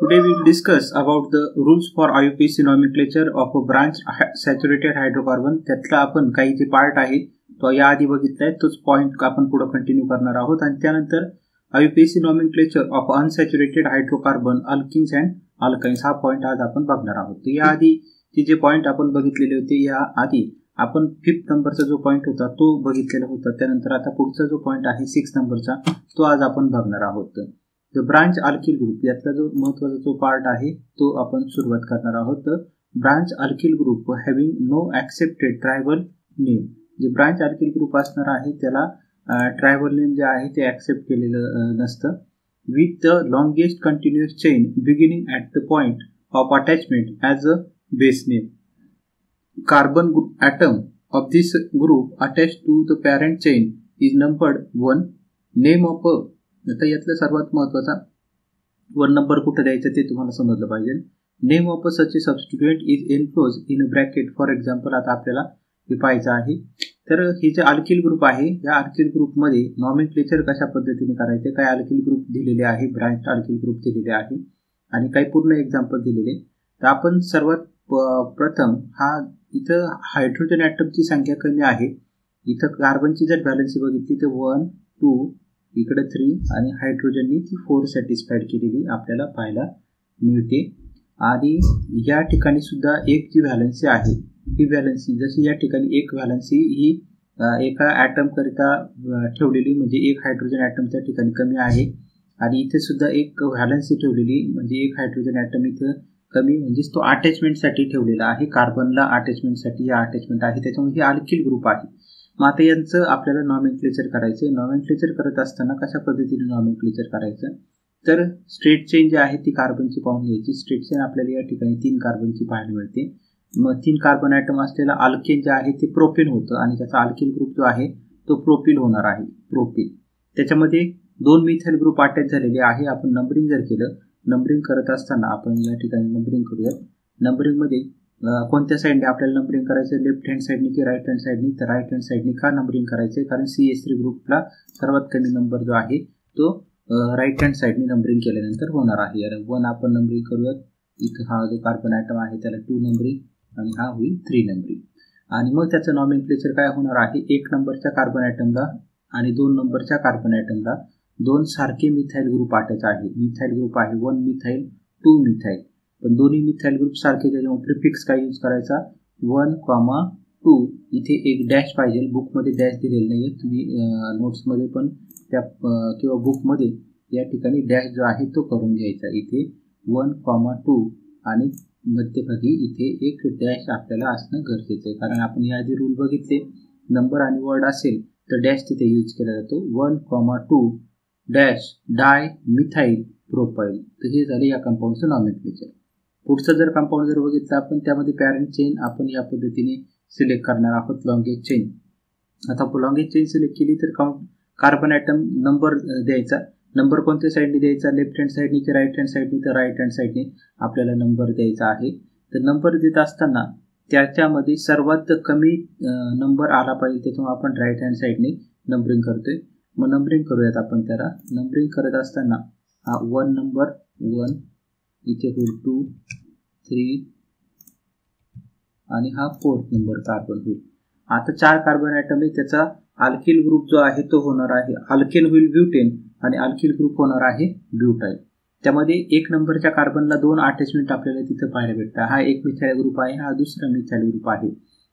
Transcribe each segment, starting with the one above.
Today we will discuss about the rules for IUPAC nomenclature of a branch saturated hydrocarbon. त्यातला आपण काही जे part आहे तो या आधी बघितलाय, तोच पॉइंट आपण पुढे कंटिन्यू करणार आहोत. आणि त्यानंतर IUPAC nomenclature of unsaturated hydrocarbon alkenes and alkynes हा पॉइंट आज आपण बघणार आहोत. तर या आधी जे पॉइंट आपण बघितलेले होते, या आधी आपण 5th नंबरचा जो पॉइंट होता तो बघितलेला होता. त्यानंतर आता पुढचा जो पॉइंट आहे 6th नंबरचा तो आज आपण बघणार आहोत. द ब्रांच अल्किल ग्रुप यातला जो महत्त्वाचा जो पार्ट आहे तो आपण सुरुवात करणार आहोत. Branch alkyl group having no accepted trivial name. जे ब्रांच अल्किल ग्रुप असणार आहे त्याला ट्रायबल नेम जे आहे ते ॲक्सेप्ट केलेलं नसतं. With the longest continuous chain beginning at the point of attachment as a base name. Carbon atom of this group attached to the parent chain is numbered 1. Name of a, आता यातलं सर्वात महत्त्वाचा 1 number कुठे द्यायचं ते तुम्हाला समजलं पाहिजे. Name of a such a substituent is enclose in a bracket. For example आता आपल्याला हे पाहायचं आहे. तर हे जे अल्किल ग्रुप आहे या अल्किल ग्रुपमध्ये नॉमेनक्लेचर कशा पद्धतीने करायचे, काय अल्किल ग्रुप दिलेले आहे, ब्रांच अल्किल ग्रुप दिलेले आहे आणि काही पूर्ण एक्झाम्पल दिलेले. तर आपण सर्वात प्रथम हा इथं हायड्रोजन ॲटमची संख्या कमी आहे. इथं कार्बनची जर व्हॅलन्सी बघितली तर 1, 2 इकडे 3 आणि हायड्रोजननी ती 4 सॅटिस्फाईड केलेली आपल्याला पाहायला मिळते. आणि या ठिकाणी सुद्धा एक जी व्हॅलन्सी आहे ही व्हॅलन्सी जशी या ठिकाणी एक व्हॅलन्सी ही एका ॲटमकरिता ठेवलेली म्हणजे एक हायड्रोजन ॲटम त्या ठिकाणी कमी आहे आणि इथे सुद्धा एक व्हॅलन्सी ठेवलेली म्हणजे एक हायड्रोजन ॲटम इथं कमी म्हणजेच तो अटॅचमेंटसाठी ठेवलेला आहे. कार्बनला अटॅचमेंटसाठी या अटॅचमेंट आहे, त्याच्यामुळे हे अल्किल ग्रुप आहे. मग आता यांचं आपल्याला नॉमेनक्लेचर करायचं आहे. नॉमेनक्लेचर करत असताना कशा पद्धतीने नॉमेनक्लेचर करायचं, तर स्ट्रेट चेन जी आहे ती कार्बनची पाहून घ्यायची. स्ट्रेट चेन आपल्याला या ठिकाणी 3 कार्बनची पाहायला मिळते. मग 3 कार्बन ॲटम असलेला अल्केन जे आहे ते प्रोपेन होतं आणि त्याचा अल्किल ग्रुप जो आहे तो प्रोपिल होणार आहे. प्रोपिल त्याच्यामध्ये 2 मिथाइल ग्रुप अटॅच झालेले आहे. आपण नंबरिंग जर केलं, नंबरिंग करत असताना आपण या ठिकाणी नंबरिंग करूयात. नंबरिंगमध्ये कोणत्या साईडने आपल्याला नंबरिंग करायचं, लेफ्ट हँड साईडनी की राईट हँड साईडनी. तर राईट हँड साईडनी का नंबरिंग करायचं, कारण CH3 ग्रुपला सर्वात कमी नंबर जो आहे तो राईट हँड साईडनी नंबरिंग केल्यानंतर होणार आहे. आणि 1 आपण नंबरिंग करूयात. इथं हा जो कार्बन ॲटम आहे त्याला 2 नंबरिंग आणि हा होईल 3 नंबरिंग. आणि मग त्याचं नॉमेनक्लेचर काय होणार आहे, 1 नंबरच्या कार्बन ॲटमला आणि 2 नंबरच्या कार्बन ॲटमला 2 सारखे मिथाइल ग्रुप अटॅच आहे. मिथाइल ग्रुप आहे 1 मिथाइल 2 मिथाइल, पण दोन्ही मिथाइल ग्रुप सारखे त्याच्यामुळे प्रिफिक्स काय यूज करायचा 1,2. इथे एक डॅश पाहिजे. बुकमध्ये डॅश दिलेलं नाही आहे, तुम्ही नोट्समध्ये पण त्या किंवा बुकमध्ये या ठिकाणी डॅश जो आहे तो करून घ्यायचा. इथे 1,2 आणि मध्यभागी इथे एक डॅश आपल्याला असणं गरजेचं आहे, कारण आपण याआधी रूल बघितले नंबर आणि वर्ड असेल तर डॅश तिथे यूज केला जातो. 1,2 डॅश डाय मिथाइल प्रोपाइल. तर हे झाले या कंपाऊंडचं नॉमेनक्लेचर. पुढचं जर कंपाऊंड जर बघितलं आपण त्यामध्ये पॅरेंट चेन आपण या पद्धतीने सिलेक्ट करणार आहोत. Longest chain. आता लॉंगेस्ट चेन सिलेक्ट केली तर कार्बन ॲटम नंबर द्यायचा. नंबर कोणत्या साईडने द्यायचा, लेफ्ट हँड साईडनी की राईट हँड साईडनी, तर राईट हँड साईडने आपल्याला नंबर द्यायचा आहे. तर नंबर देत असताना त्याच्यामध्ये सर्वात कमी नंबर आला पाहिजे, त्याच्यामुळे आपण राईट हँड साईडने नंबरिंग करतोय. मग नंबरिंग करूयात आपण. त्याला नंबरिंग करत असताना हा 1 नंबर 1 इथे होईल 2, 3 आणि हा 4th नंबर कार्बन होईल. आता 4 कार्बन ॲटम आहे, त्याचा अल्किल ग्रुप जो आहे तो होणार आहे अल्केन होईल ब्युटेन आणि अल्किल ग्रुप होणार आहे ब्युटाइल. त्यामध्ये 1 नंबरच्या कार्बनला 2 अटॅचमेंट आपल्याला तिथं पाहायला भेटतात. हा एक मिथाइल ग्रुप आहे, हा दुसरा मिथाइल ग्रुप आहे.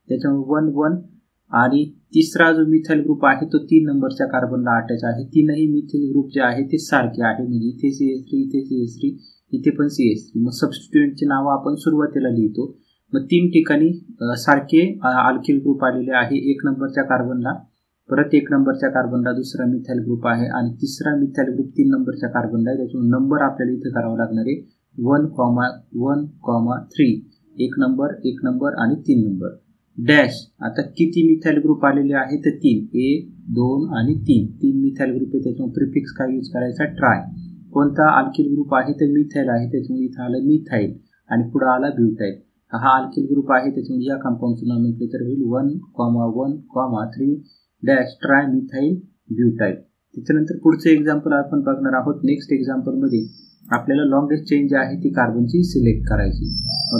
त्याच्यामुळे 1, 1 आणि तिसरा जो मिथाइल ग्रुप आहे तो 3 नंबरच्या कार्बनला अटॅच आहे. तीनही मिथाइल ग्रुप जे आहे ते सारखे आहे, म्हणजे इथे CH3 इथे CH3 इथे पण CH3. मग सबस्टिट्यूएंटची नावं आपण सुरुवातीला लिहितो. मग 3 ठिकाणी सारखे अल्किल ग्रुप आलेले आहे. 1 नंबरच्या कार्बनला, परत 1 नंबरच्या कार्बनला दुसरा मिथाइल ग्रुप आहे आणि तिसरा मिथाइल ग्रुप 3 नंबरच्या कार्बनला आहे. त्याच्यामुळे नंबर आपल्याला इथे करावा लागणार आहे 1,1,3. 1 नंबर आणि 3 नंबर डॅश. आता किती मिथाइल ग्रुप आलेले आहे तर 3, 1, 2 आणि 3 मिथाइल ग्रुप आहे. त्याच्यामुळे प्रिफिक्स काय यूज करायचा ट्राय. कोणता अल्किल ग्रुप आहे तर मिथाइल आहे, त्याच्यामुळे इथं आलं मिथाइल आणि पुढे आला ब्युटाइल. हा अल्किल ग्रुप आहे, त्याच्यामुळे या कंपाऊंडचं नॉमेनक्लेचर होईल 1,1,3 डॅश ट्राय मिथाइल ब्युटाइल. त्याच्यानंतर पुढचं एक्झाम्पल आपण बघणार आहोत. नेक्स्ट एक्झाम्पलमध्ये आपल्याला लॉंगेस्ट चेन जी आहे ती कार्बनची सिलेक्ट करायची.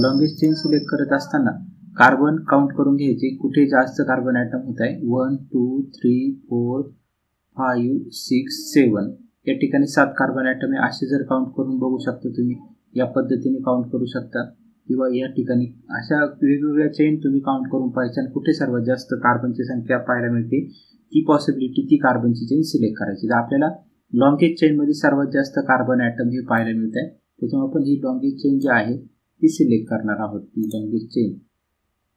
लॉंगेस्ट चेन सिलेक्ट करत असताना कार्बन काउंट करून घ्यायचे, कुठे जास्त कार्बन ॲटम होत आहे. 1 2 3 4 5 6 7 या ठिकाणी 7 कार्बन ॲटम आहे. असे जर काउंट करून बघू शकता तुम्ही, या पद्धतीने काउंट करू शकता किंवा या ठिकाणी अशा वेगवेगळ्या चेन तुम्ही काउंट करून पाहायच्या आणि कुठे सर्वात जास्त कार्बनची संख्या पाहायला मिळते ती पॉसिबिलिटी ती कार्बनची चेन सिलेक्ट करायची. तर आपल्याला लॉंगेस्ट चेनमध्ये सर्वात जास्त कार्बन ॲटम हे पाहायला मिळत आहे, त्याच्यामुळे आपण ही लॉंगेस्ट चेन जी आहे ती सिलेक्ट करणार आहोत. ती लॉंगेस्ट चेन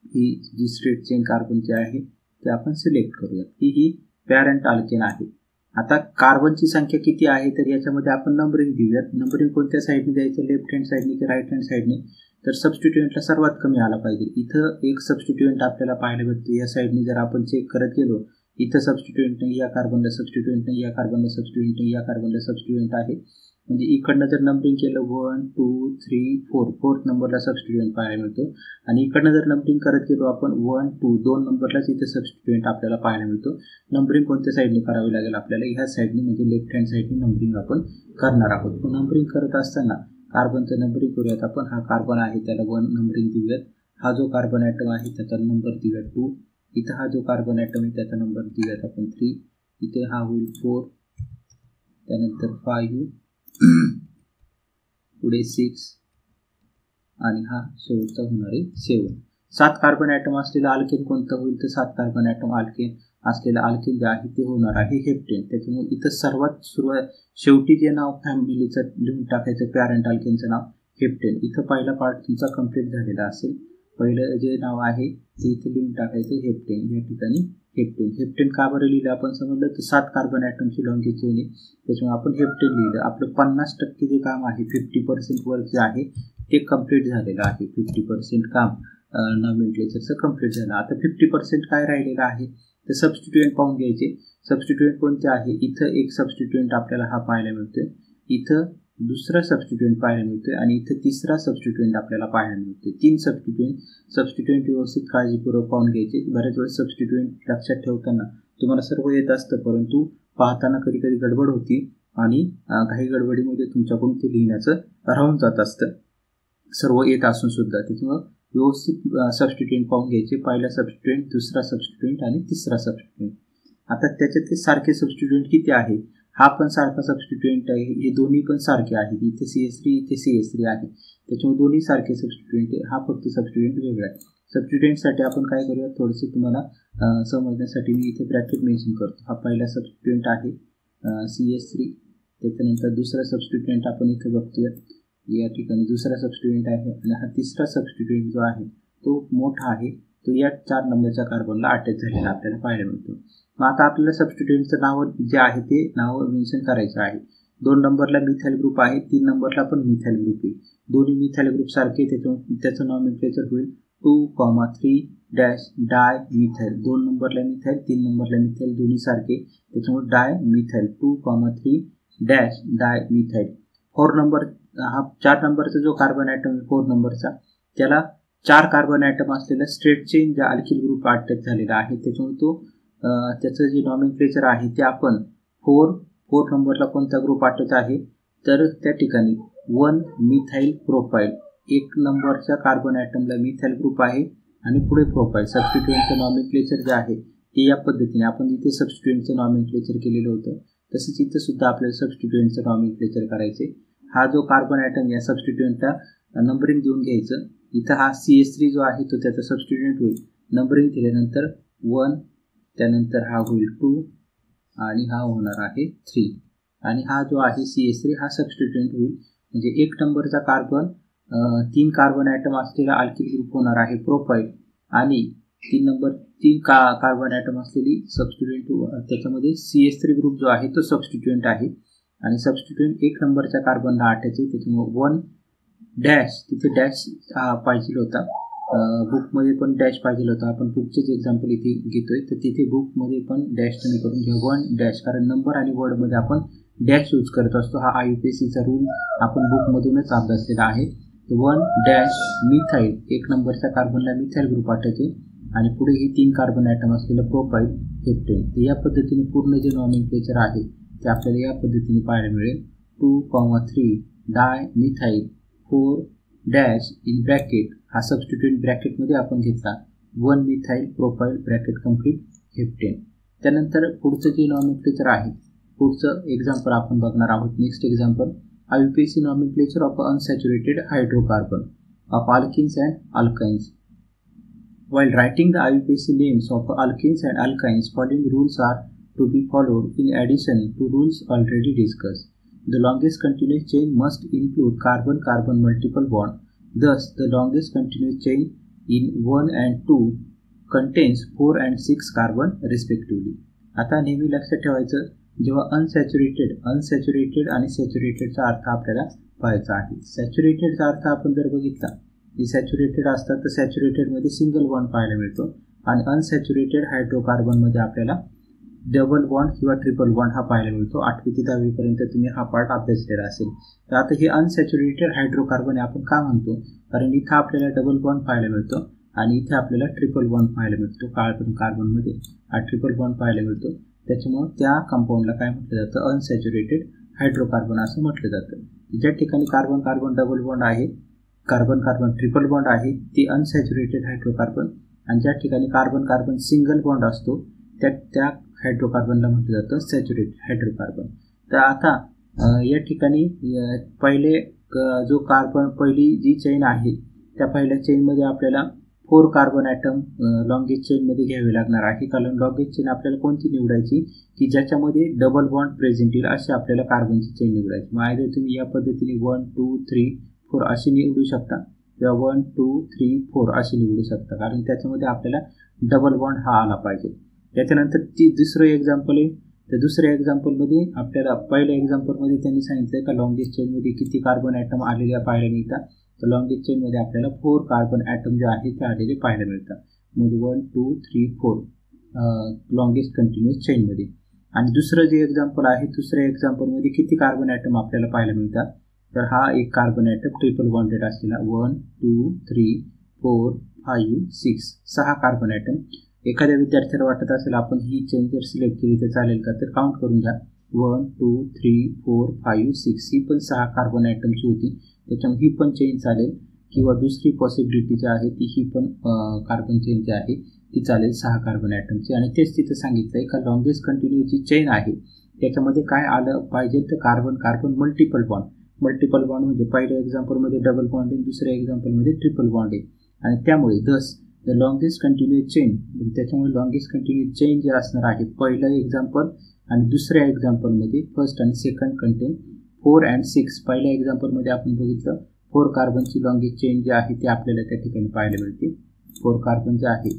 ही जी स्ट्रेट चेन कार्बनची आहे ती आपण सिलेक्ट करूयात. ही पॅरेंट अल्केन आहे. आता कार्बनची संख्या किती आहे तर याच्यामध्ये आपण नंबरिंग देऊयात. नंबरिंग कोणत्या साईडने द्यायचं, लेफ्ट हँड साईडने की राईट हँड साईडने. तर सबस्टिट्युएंटला सर्वात कमी आला पाहिजे. इथं एक सबस्टिट्युएंट आपल्याला पाहायला भेटतो. या साईडने जर आपण चेक करत गेलो, इथं सबस्टिट्युएंट नाही, या कार्बनला सबस्टिट्युएंट नाही, या कार्बनला सबस्टिट्युएंट नाही, या कार्बनला सबस्टिट्युएंट आहे. म्हणजे इकडनं जर नंबरिंग केलं 1 2 3 4 फोर्थ नंबरला सबस्टिट्युएंट पाहायला मिळतो. आणि इकडनं जर नंबरिंग करत गेलो आपण 1 2 2 नंबरलाच इथे सबस्टिट्युएंट आपल्याला पाहायला मिळतो. नंबरिंग कोणत्या साईडने करावी लागेल आपल्याला, ह्या साईडने म्हणजे लेफ्ट हँड साईडने नंबरिंग आपण करणार आहोत. नंबरिंग करत असताना कार्बनचं नंबरिंग करूयात आपण. हा कार्बन आहे त्याला 1 नंबरिंग देऊयात. हा जो कार्बन ॲटम आहे त्याचा नंबर देऊयात 2. इथं हा जो कार्बन ॲटम आहे त्याचा नंबर देऊयात आपण 3. इथे हा होईल 4, त्यानंतर 5, पुढे 6 आणि हा शेवटचा होणार आहे 7. 7 कार्बन ॲटम असलेला अल्केन कोणतं होईल तर 7 कार्बन ॲटम अल्केन असलेलं अल्केन जे आहे ते होणार आहे हेप्टेन. त्याच्यामुळे इथं सर्वात शेवटी जे नाव फॅमिलीचं लिहून टाकायचं पॅरेंट अल्केनचं नाव हेप्टेन. इथं पहिला पार्ट तुमचा कंप्लीट झालेला असेल. पहिलं जे नाव आहे ते इथे लिहून टाकायचं हेप्टेन. या ठिकाणी हेप्टेन. हेप्टेन का बरं लिहिलं आपण समजलं तर 7 कार्बन ॲटमची लॉंगेस्ट चेन आहे, त्याच्यामुळे आपण हेप्टेन लिहिलं. आपलं 50% जे काम आहे 50% वर्क जे आहे ते कंप्लीट झालेलं आहे. 50% काम नॉमेनक्लेचरचं कंप्लीट झालं. आता 50% काय राहिलेलं आहे तर सबस्टिट्युएंट पाहून घ्यायचे. सबस्टिट्युएंट कोणते आहे, इथं एक सबस्टिट्युएंट आपल्याला हा पाहायला मिळतोय, इथं दुसरा सबस्टिट्युएंट पाहायला मिळतोय आणि इथं तिसरा सबस्टिट्युएंट आपल्याला पाहायला मिळतोय. 3 सबस्टिट्युएंट व्यवस्थित काळजीपूर्वक पाहून घ्यायचे. बऱ्याच वेळेस सबस्टिट्युएंट लक्षात ठेवताना तुम्हाला सर्व येत असतं, परंतु पाहताना कधी कधी गडबड होती आणि काही गडबडीमध्ये तुमच्याकडून ते लिहिण्याचं राहून जात असतं, सर्व येत असून सुद्धा. त्याच्यामुळं व्यवस्थित सबस्टिट्युएंट पाहून घ्यायचे. पहिला सबस्टिट्युएंट, दुसरा सबस्टिट्युएंट आणि तिसरा सबस्टिट्युएंट. आता त्याच्यातले सारखे सबस्टिट्युएंट किती आहे, हा पण सारखा सबस्टिट्युएंट आहे, हे दोन्ही पण सारखे आहेत. इथे CS3 इथे CS3 आहे, त्याच्यामुळे दोन्ही सारखे सबस्टिट्युएंट आहे. हा फक्त सबस्टिट्युएंट वेगळा आहे. सबस्टिट्युएंटसाठी आपण काय करूया, थोडंसं तुम्हाला समजण्यासाठी मी इथे ब्रॅकेट मेन्शन करतो. हा पहिला सबस्टिट्युएंट आहे CS3. त्याच्यानंतर दुसरा सबस्टिट्युएंट आपण इथे बघतोय, या ठिकाणी दुसरा सबस्टिट्युएंट आहे आणि हा तिसरा सबस्टिट्युएंट जो आहे तो मोठा आहे, तो या 4 नंबरच्या कार्बनला अटॅच झालेला आपल्याला पाहायला मिळतो. मग आता आपल्याला सबस्टिट्युएंटचं नाव जे आहे ते नाव मेन्शन करायचं आहे. 2 नंबरला मिथाइल ग्रुप आहे, 3 नंबरला पण मिथाइल ग्रुप आहे. दोन्ही मिथाइल ग्रुप सारखे, त्याचं नॉमेनक्लेचर होईल 2,3 डॅश डाय मिथाइल. 2 नंबरला मिथाइल, 3 नंबरला मिथाइल, दोन्ही सारखे, त्याच्यामुळे डाय मिथाइल 2,3 डॅश डाय मिथाइल. 4 नंबर हा 4 नंबरचा जो कार्बन ॲटम आहे 4 नंबरचा, त्याला 4 कार्बन ॲटम असलेला स्ट्रेट चेन जे अल्किल ग्रुप अटॅच झालेला आहे, त्याच्यामुळे तो त्याचं जे नॉमेनक्लेचर आहे ते आपण 4 नंबरला कोणता ग्रुप अटॅच आहे तर त्या ठिकाणी 1 मिथाइल प्रोपाइल. 1 नंबरच्या कार्बन ॲटमला मिथाइल ग्रुप आहे आणि पुढे प्रोपाइल. सबस्टिट्युएंटचं नॉमेनक्लेचर जे आहे ते या पद्धतीने आपण इथे सबस्टिट्युएंटचं नॉमेनक्लेचर केलेलं होतं, तसंच इथं सुद्धा आपल्याला सबस्टिट्युएंटचं नॉमेनक्लेचर करायचे. हा जो कार्बन ॲटम या सबस्टिट्युएंटला नंबरिंग देऊन घ्यायचं. इथं हा CS3 जो आहे तो त्याचा सबस्टिट्युएंट होईल. नंबरिंग केल्यानंतर 1, त्यानंतर हा होईल 2 आणि हा होणार आहे 3 आणि हा जो आहे CS3 हा सबस्टिट्युएंट होईल. म्हणजे 1 नंबरचा कार्बन 3 कार्बन ॲटम असलेला अल्किल ग्रुप होणार आहे प्रोपाइल आणि 3 कार्बन ॲटम असलेली सबस्टिट्युएंट त्याच्यामध्ये CS3 ग्रुप जो आहे तो सबस्टिट्युएंट आहे आणि सबस्टिट्युएंट 1 नंबरच्या कार्बनला अटॅच आहे, त्याच्यामुळे 1 डॅश, तिथे डॅश पाहिजे होता, बुकमध्ये पण डॅश पाहिजे होता. आपण बुकचेच एक्झाम्पल इथे घेतोय, तर तिथे बुकमध्ये पण डॅश तुम्ही करून घ्या 1 डॅश, कारण नंबर आणि वर्डमध्ये आपण डॅश यूज करत असतो. हा IUPACचा रूल आपण बुकमधूनच अभ्यासलेला आहे. 1 डॅश मिथाइल, 1 नंबरच्या कार्बनला मिथाइल ग्रुप अटॅच आहे आणि पुढे ही 3 कार्बन ॲटम असलेलं प्रोपाइल हेप्टेन. तर या पद्धतीने पूर्ण जे नॉमेनक्लेचर आहे ते आपल्याला या पद्धतीने पाहायला मिळेल. 2,3 डाय मिथाईल 4 डॅश इन ब्रॅकेट हा सबस्टिट्यूट ब्रॅकेटमध्ये आपण घेतला 1 methyl profile bracket complete heptane. त्यानंतर पुढचं जे नॉमेनक्लेचर आहे, पुढचं एक्झाम्पल आपण बघणार आहोत. Next example IUPAC nomenclature of unsaturated hydrocarbon of alkenes and alkynes. While writing the IUPAC names of alkenes and alkynes, following rules are to be followed in addition to rules already discussed. The longest continuous chain must include carbon-carbon multiple bond. Thus, the longest continuous chain in 1 and 2 contains 4 and 6 carbon respectively. आता नेहमी लक्षात ठेवायचं, जेव्हा unsaturated आणि सॅच्युरेटेडचा अर्थ आपल्याला पाहायचा आहे. सॅच्युरेटेडचा अर्थ आपण जर बघितला की सॅच्युरेटेड असतात तर सॅच्युरेटेडमध्ये सिंगल बॉन्ड पाहायला मिळतो आणि अनसॅच्युरेटेड हायड्रोकार्बनमध्ये आपल्याला डबल बॉन्ड किंवा ट्रिपल बॉन्ड हा पाहायला मिळतो. 8वी ते 10वी पर्यंत तुम्ही हा पार्ट अभ्यासलेला असेल. तर आता हे अनसॅच्युरेटेड हायड्रोकार्बन आपण का म्हणतो, कारण इथं आपल्याला डबल बॉन्ड पाहायला मिळतो आणि इथे आपल्याला ट्रिपल बॉन्ड पाहायला मिळतो. कार्बनमध्ये हा ट्रिपल बॉन्ड पाहायला मिळतो. त्याच्यामुळे त्या कंपाऊंडला काय म्हटलं जातं, अनसॅच्युरेटेड हायड्रोकार्बन असं म्हटलं जातं. ज्या ठिकाणी कार्बन कार्बन डबल बॉन्ड आहे, कार्बन कार्बन ट्रिपल बॉन्ड आहे ते अनसॅच्युरेटेड हायड्रोकार्बन, आणि ज्या ठिकाणी कार्बन कार्बन सिंगल बॉन्ड असतो त्या हायड्रोकार्बनला म्हटलं जातं सॅच्युरेटेड हायड्रोकार्बन. तर आता या ठिकाणी पहिली जी चेन आहे त्या पहिल्या चेनमध्ये आपल्याला 4 कार्बन ॲटम लॉंगेस्ट चेनमध्ये घ्यावे लागणार आहे. कारण लॉंगेस्ट चेन आपल्याला कोणती निवडायची की ज्याच्यामध्ये डबल बॉन्ड प्रेझेंट येईल अशी आपल्याला कार्बनची चेन निवडायची. मग आयदर तुम्ही या पद्धतीने 1 2 3 4 अशी निवडू शकता किंवा 1 2 3 4 अशी निवडू शकता, कारण त्याच्यामध्ये आपल्याला डबल बॉन्ड हा आला पाहिजे. त्याच्यानंतर दुसरं एक्झाम्पल आहे. तर दुसऱ्या एक्झाम्पलमध्ये आपल्याला पहिल्या एक्झाम्पलमध्ये त्यांनी सांगितलं का लॉंगेस्ट चेनमध्ये किती कार्बन ॲटम आलेले पाहायला मिळतात. तर लॉंगेस्ट चेनमध्ये आपल्याला 4 कार्बन ॲटम जे आहे ते आलेले पाहायला मिळतात. म्हणजे 1 2 3 4 लॉंगेस्ट कंटिन्युअस चेनमध्ये. आणि दुसरं जे एक्झाम्पल आहे, दुसऱ्या एक्झाम्पलमध्ये किती कार्बन ॲटम आपल्याला पाहायला मिळतात, तर हा एक कार्बन ॲटम ट्रिपल बॉन्डेड असलेला 1 2 3 4 5 6 6 कार्बन ॲटम. एखाद्या विद्यार्थ्याला वाटत असेल आपण ही चेन जर सिलेक्ट केली तर चालेल का, तर काउंट करून घ्या. 1 2 3 4 5 6 ही पण 6 कार्बन ॲटमची होती. त्याच्यामुळे ही पण चेन चालेल, किंवा दुसरी पॉसिबिलिटी जी आहे ती ही पण कार्बन चेन जी आहे ती चालेल 6 कार्बन ॲटमची. आणि तेच तिथं सांगितलं आहे का लॉंगेस्ट कंटिन्युअस जी चेन आहे त्याच्यामध्ये काय आलं पाहिजे, तर कार्बन कार्बन मल्टिपल बॉन्ड म्हणजे पहिल्या एक्झाम्पलमध्ये डबल बॉन्ड आहे, दुसऱ्या एक्झाम्पलमध्ये ट्रिपल बॉन्ड आहे. आणि त्यामुळे दस द लॉंगेस्ट कंटिन्युअस चेन, त्याच्यामुळे लॉंगेस्ट कंटिन्युअस चेन जे असणार आहे पहिलं एक्झाम्पल आणि दुसऱ्या एक्झाम्पलमध्ये फर्स्ट आणि सेकंड कंटेन 4 and 6. पहिल्या एक्झाम्पलमध्ये आपण बघितलं 4 कार्बनची लॉंगेस्ट चेन जी आहे ती आपल्याला त्या ठिकाणी पाहायला मिळते. 4 कार्बन जे आहे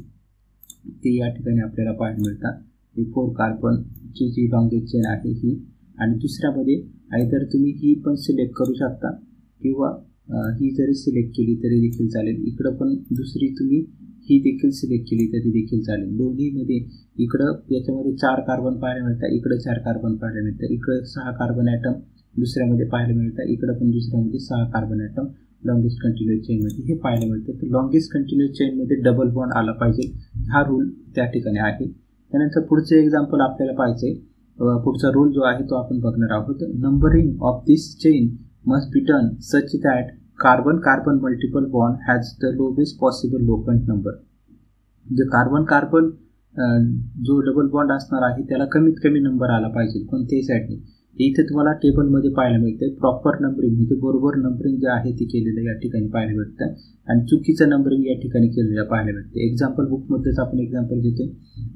ते या ठिकाणी आपल्याला पाहायला मिळतात. ही 4 कार्बनची जी लॉंगेस्ट चेन आहे ही. आणि दुसऱ्यामध्ये आयदर तुम्ही ही पण सिलेक्ट करू शकता किंवा ही जरी सिलेक्ट केली तरी देखील चालेल. इकडं पण दुसरी तुम्ही ही देखील सिलेक्ट केली तरी देखील चालेल. दोन्हीमध्ये इकडं याच्यामध्ये 4 कार्बन पाहायला मिळतात, इकडं 4 कार्बन पाहायला मिळतात, इकडं 6 कार्बन ॲटम दुसऱ्यामध्ये पाहायला मिळतात, इकडं पण दुसऱ्यामध्ये 6 कार्बन ॲटम लॉंगेस्ट कंटिन्युअस चेनमध्ये हे पाहायला मिळतं. तर लॉंगेस्ट कंटिन्युअस चेनमध्ये डबल बॉन्ड आला पाहिजे हा रूल त्या ठिकाणी आहे. त्यानंतर पुढचं एक्झाम्पल आपल्याला पाहायचं आहे. पुढचा रूल जो आहे तो आपण बघणार आहोत. Numbering of this chain must be done such that carbon carbon multiple bond has the lowest possible locant number. जे कार्बन कार्बन जो डबल बॉन्ड असणार आहे त्याला कमीत कमी नंबर आला पाहिजे कोणत्याही साईडने. इथे तुम्हाला टेबलमध्ये पाहायला मिळते प्रॉपर नंबरिंग म्हणजे बरोबर नंबरिंग जे आहे ते केलेलं या ठिकाणी पाहायला मिळतं आणि चुकीचं नंबरिंग या ठिकाणी केलेलं पाहायला मिळते. एक्झाम्पल बुकमध्येच आपण एक्झाम्पल घेतोय.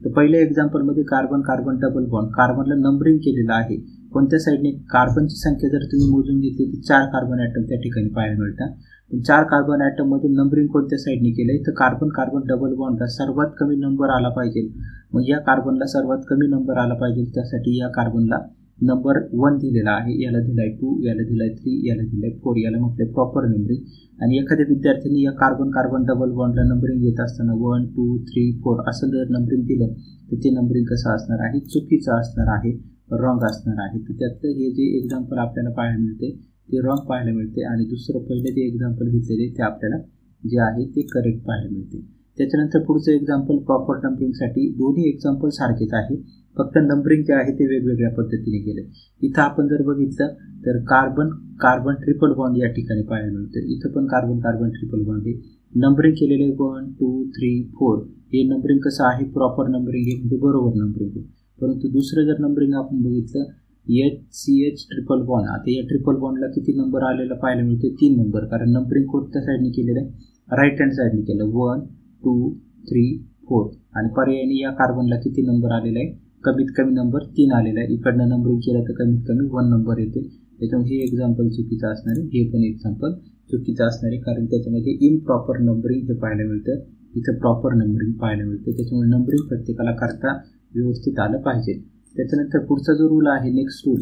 तर पहिल्या एक्झाम्पलमध्ये कार्बन कार्बन डबल बॉन्ड, कार्बनला नंबरिंग केलेलं आहे कोणत्या साईडने. कार्बनची संख्या जर तुम्ही मोजून घेतली तर 4 कार्बन ॲटम त्या ठिकाणी पाहायला मिळतात. 4 कार्बन ॲटममध्ये नंबरिंग कोणत्या साईडने केलं आहे, तर कार्बन कार्बन डबल बॉन्डला सर्वात कमी नंबर आला पाहिजे. मग या कार्बनला सर्वात कमी नंबर आला पाहिजे त्यासाठी या कार्बनला नंबर 1 दिलेला आहे, याला दिलाय 2, याला दिलाय 3, याला दिलाय 4, याला म्हटलंय प्रॉपर नंबरिंग. आणि एखाद्या विद्यार्थ्यांनी या कार्बन कार्बन डबल बॉन्डला नंबरिंग देत असताना 1 2 3 4 असं जर नंबरिंग दिलं तर ते नंबरिंग कसं असणार आहे, चुकीचं असणार आहे, रॉंग असणार आहे. तर त्यातलं हे जे एक्झाम्पल आपल्याला पाहायला मिळते ते रॉंग पाहायला मिळते आणि दुसरं पहिलं जे एक्झाम्पल घेतलेले ते आपल्याला जे आहे ते करेक्ट पाहायला मिळते. त्याच्यानंतर पुढचं एक्झाम्पल प्रॉपर नंबरिंगसाठी दोन्ही एक्झाम्पल सारखेच आहे, फक्त नंबरिंग जे आहे ते वेगवेगळ्या पद्धतीने केले. इथं आपण जर बघितलं तर कार्बन कार्बन ट्रिपल बॉन्ड या ठिकाणी पाहायला मिळतं. इथं पण कार्बन कार्बन ट्रिपल बॉन्ड आहे. नंबरिंग केलेले 1 2 3 4 हे नंबरिंग कसं आहे, प्रॉपर नंबरिंग आहे, म्हणजे बरोबर नंबरिंग आहे. परंतु दुसरं जर नंबरिंग आपण बघितलं HCH ट्रिपल बॉन्ड, आता या ट्रिपल बॉन्डला किती नंबर आलेला पाहायला मिळतो, 3 नंबर, कारण नंबरिंग कोणत्या साईडने केलेलं आहे, राईट हँड साईडने केलं, 1 2 3 4. आणि पर्यायाने या कार्बनला किती नंबर आलेला आहे, कमीत कमी नंबर 3 आलेला आहे. इकडनं नंबरिंग केलं तर कमीत कमी 1 नंबर येते. त्याच्यामुळे हे एक्झाम्पल चुकीचं असणार आहे, हे पण एक्झाम्पल चुकीचं असणार आहे, कारण त्याच्यामध्ये इम्प्रॉपर नंबरिंग हे पाहायला मिळतं, इथं प्रॉपर नंबरिंग पाहायला मिळतं. त्याच्यामुळे नंबरिंग प्रत्येकाला करता व्यवस्थित आलं पाहिजे. त्याच्यानंतर पुढचा जो रूल आहे, next rule,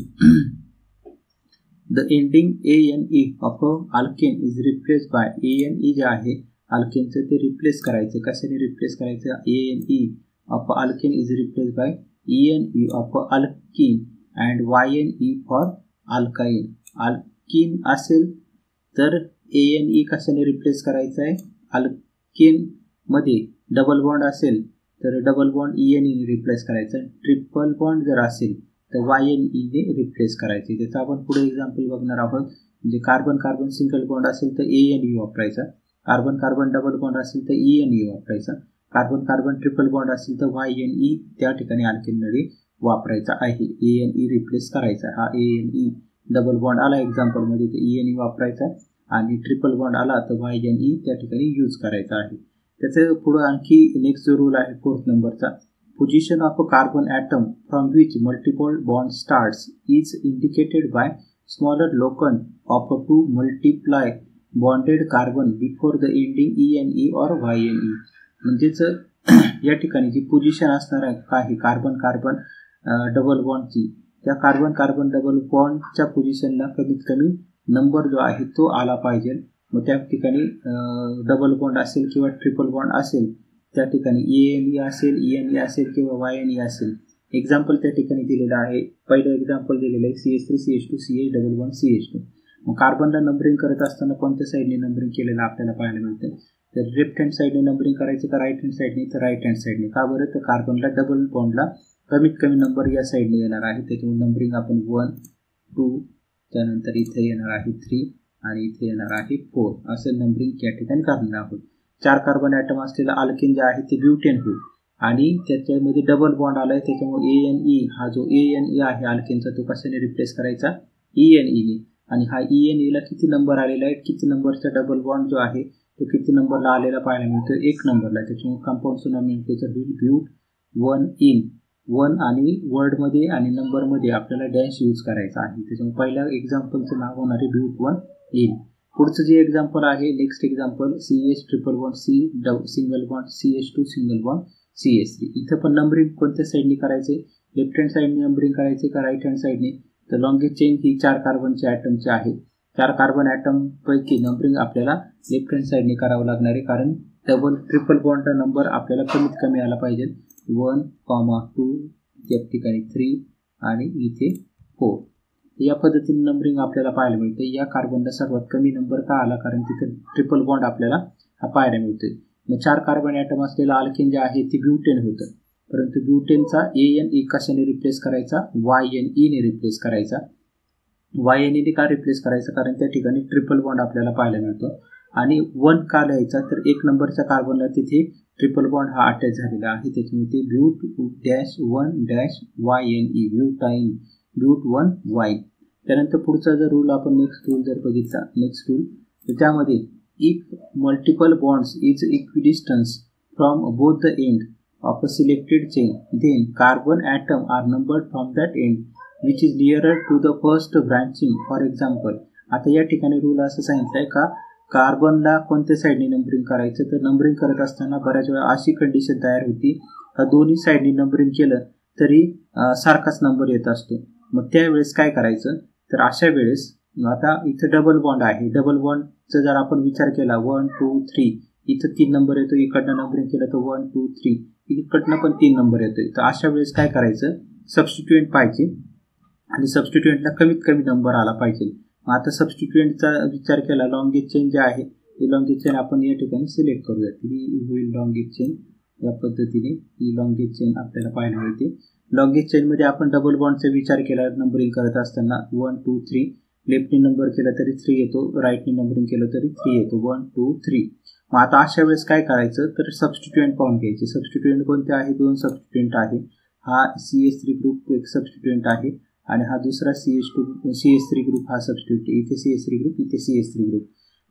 the ending ANE of a alkane is replace by ANE जे आहे अल्केनचं ते रिप्लेस करायचं. कशाने रिप्लेस करायचं, ANE of alkane is replace by ENE of alkyne and YNE for alkyne. Alkyne असेल तर ANE कशाने रिप्लेस करायचं आहे, अल्केन मध्ये डबल बॉन्ड असेल तर डबल बॉन्ड ENE ने रिप्लेस करायचं. ट्रिपल बॉन्ड जर असेल तर YNE ने रिप्लेस करायचे. त्याचं आपण पुढे एक्झाम्पल बघणार आहोत. म्हणजे कार्बन कार्बन सिंगल बॉन्ड असेल तर ANE वापरायचा, कार्बन कार्बन डबल बॉन्ड असेल तर ENE वापरायचा, कार्बन कार्बन ट्रिपल बॉन्ड असेल तर YNE त्या ठिकाणी अल्केनमध्ये वापरायचा आहे. ANE रिप्लेस करायचा. हा ANE डबल बॉन्ड आला एक्झाम्पलमध्ये तर ENE वापरायचा, आणि ट्रिपल बॉन्ड आला तर YNE त्या ठिकाणी यूज करायचा आहे. त्याचं पुढं आणखी नेक्स्ट जो रूल आहे 4th नंबरचा, position of a carbon atom from which multiple bond starts is indicated by smaller locant of two multiply bonded carbon before the ending ENE और YNE. म्हणजेच या ठिकाणी जी पोझिशन असणार आहे काही कार्बन कार्बन डबल बॉन्डची, त्या कार्बन कार्बन डबल बॉन्डच्या पोझिशनला कमीत कमी नंबर जो आहे तो आला पाहिजे. मग त्या ठिकाणी डबल बॉन्ड असेल किंवा ट्रिपल बॉन्ड असेल त्या ठिकाणी ANE असेल, ENE असेल किंवा YNE असेल. एक्झाम्पल त्या ठिकाणी दिलेलं आहे. पहिलं एक्झाम्पल दिलेलं आहे CH3 CH2 CH double bond CH2. मग कार्बनला नंबरिंग करत असताना कोणत्या साईडने नंबरिंग केलेलं आपल्याला पाहायला मिळतं, तर लेफ्ट हँड साईडने नंबरिंग करायचं का राईट हँड साईडने, तर राईट हँड साईडने. का बरं, तर कार्बनला डबल बॉन्डला कमीत कमी नंबर या साईडने येणार आहे. त्याच्यामुळे नंबरिंग आपण 1 2, त्यानंतर इथे येणार आहे 3 आणि इथे येणार आहे 4, असं नंबरिंग या ठिकाणी करणार आहोत. 4 कार्बन ॲटम असलेलं अल्केन जे आहे ते ब्युटेन होईल, आणि त्याच्यामध्ये डबल बॉन्ड आलाय, त्याच्यामुळे ANE हा जो ANE आहे अल्केनचा तो कशाने रिप्लेस करायचा, ENE ने. आणि हा ENE ला किती नंबर आलेला आहे, किती नंबरचा डबल बॉन्ड जो आहे तो किती नंबरला आलेला पाहायला मिळतो, 1 नंबरला. त्याच्यामुळे कंपाऊंडचं नॉमिनेटर होईल ब्यूट 1 इन 1, आणि वर्डमध्ये आणि नंबरमध्ये आपल्याला डॅश यूज करायचा आहे. त्याच्यामुळे पहिल्या एक्झाम्पलचं नाव होणार आहे ब्यूट 1 इन. पुढचं जे एक्झाम्पल आहे, next example CH triple bond C single bond CH2 single bond CH3. इथं पण नंबरिंग कोणत्या साईडने करायचे, लेफ्ट हँड साईडने नंबरिंग करायचे का राईट हँड साईडने, तर लॉंगेस्ट चेन ही 4 कार्बनच्या ॲटमची आहे. 4 कार्बन ॲटम पैकी नंबरिंग आपल्याला लेफ्ट हँड साईडने करावं लागणार आहे, कारण डबल ट्रिपल बॉन्डचा नंबर आपल्याला कमीत कमी आला पाहिजे. 1, 2 या ठिकाणी 3 आणि इथे 4. या पद्धतीने नंबरिंग आपल्याला पाहायला मिळते. या कार्बनला सर्वात कमी नंबर का आला, कारण तिथे ट्रिपल बॉन्ड आपल्याला हा पाहायला मिळतोय. मग 4 कार्बन ॲटम असलेलं अल्केन जे आहे ते ब्युटेन होतं, परंतु ब्युटेनचा ANE कशाने रिप्लेस करायचा, YNE ने रिप्लेस करायचा. YNE ने का रिप्लेस करायचा, कारण त्या ठिकाणी ट्रिपल बॉन्ड आपल्याला पाहायला मिळतो. आणि 1 का लिहायचा, तर 1 नंबरच्या कार्बनला तिथे ट्रिपल बॉन्ड हा अटॅच झालेला आहे, त्याच्यामुळे ते but dash 1 dash YNE butyne but 1 yne. त्यानंतर पुढचा जर रूल आपण नेक्स्ट रूल जर बघितला, नेक्स्ट रूल, तर त्यामध्ये if multiple bonds is equidistance from both the end of a selected chain then carbon atom are numbered from that end which is nearer to the first branching. For example, आता या ठिकाणी rule असं सांगितलं आहे का कार्बनला कोणत्या साईडने numbering करायचं, तर नंबरिंग करत असताना बऱ्याच वेळा अशी कंडिशन तयार होती का दोन्ही साईडने नंबरिंग केलं तरी सारखाच नंबर येत असतो. मग त्यावेळेस काय करायचं, तर अशा वेळेस आता इथं डबल बॉन्ड आहे, डबल बॉन्डचा जर आपण विचार केला 1 2 3, इथं 3 नंबर येतो, इकडनं नंबरिंग केलं तर 1 2 3, इकडनं पण 3 नंबर येतोय. तर अशा वेळेस काय करायचं, सबस्टिट्युएंट पाहिजे, आणि सबस्टिट्युएंटला कमीत कमी नंबर आला पाहिजे. आता सबस्टिट्युएंटचा विचार केला, लॉंगेस्ट चेन जे आहे ही लॉंगेज चेन आपण या ठिकाणी सिलेक्ट करूयात. ही होईल लॉंगेज चेन. या पद्धतीने ही लॉंगेज चेन आपल्याला पाहायला मिळते. लॉंगेज चेनमध्ये आपण डबल बॉन्डचा विचार केला नंबरिंग करत असताना 1 2 3 लेफ्टने नंबर केला तरी 3 येतो, राईटने नंबरिंग केलं तरी 3 येतो. 1 2 3. मग आता अशा वेळेस काय करायचं तर सबस्टिट्युएंट पाहून घ्यायचे. सबस्टिट्युएंट कोणते आहे? 2 सबस्टिट्युएंट आहे. हा CH3 ग्रुप एक सबस्टिट्युएंट आहे आणि हा दुसरा CH3 ग्रुप हा सबस्टिट्युएंट. इथे CH3 ग्रुप, इथे CH3 ग्रुप.